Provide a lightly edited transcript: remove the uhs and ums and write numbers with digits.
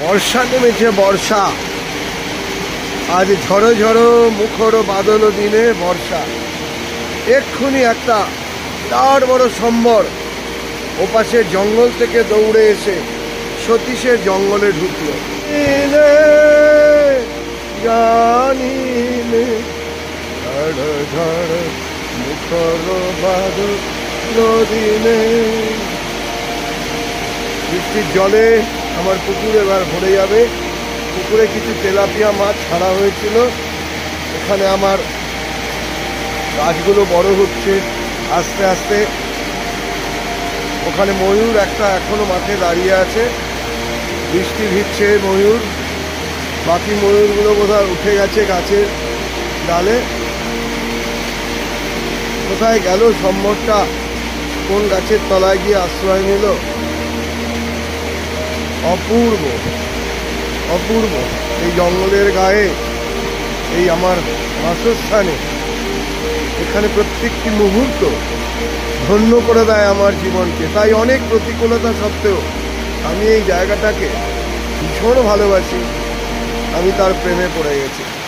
বর্ষা নেমেছে, বর্ষা। আজ ঝড়ো ঝড়ো মুখর বাদল দিনে বর্ষা। এক্ষুনি একটা বিরাট বড় সম্বর ওপাশে জঙ্গল থেকে দৌড়ে এসে সতীশের জঙ্গলে ঢুকলো। জানি নে ঝড় ঝড় মুখর বাদল দিনে। বৃষ্টির জলে আমার পুকুর এবার ভরে যাবে। পুকুরে কিছু তেলাপিয়া মাছ ছাড়া হয়েছিল। এখানে আমার গাছগুলো বড় হচ্ছে আস্তে আস্তে। ওখানে ময়ূর একটা এখনো মাঠে দাঁড়িয়ে আছে, বৃষ্টি ভিজছে ময়ূর। বাকি ময়ূরগুলো বোধহয় উঠে গেছে গাছের ডালে। কোথায় গেল সম্বরটা? কোন গাছের তলায় গিয়ে আশ্রয় নিল? অপূর্ব অপূর্ব এই জঙ্গলের গায়ে, এই আমার বাসস্থানে। এখানে প্রত্যেকটি মুহূর্ত ধন্য করে দেয় আমার জীবনকে। তাই অনেক প্রতিকূলতা সত্ত্বেও আমি এই জায়গাটাকে ভীষণ ভালোবাসি। আমি তার প্রেমে পড়ে গেছি।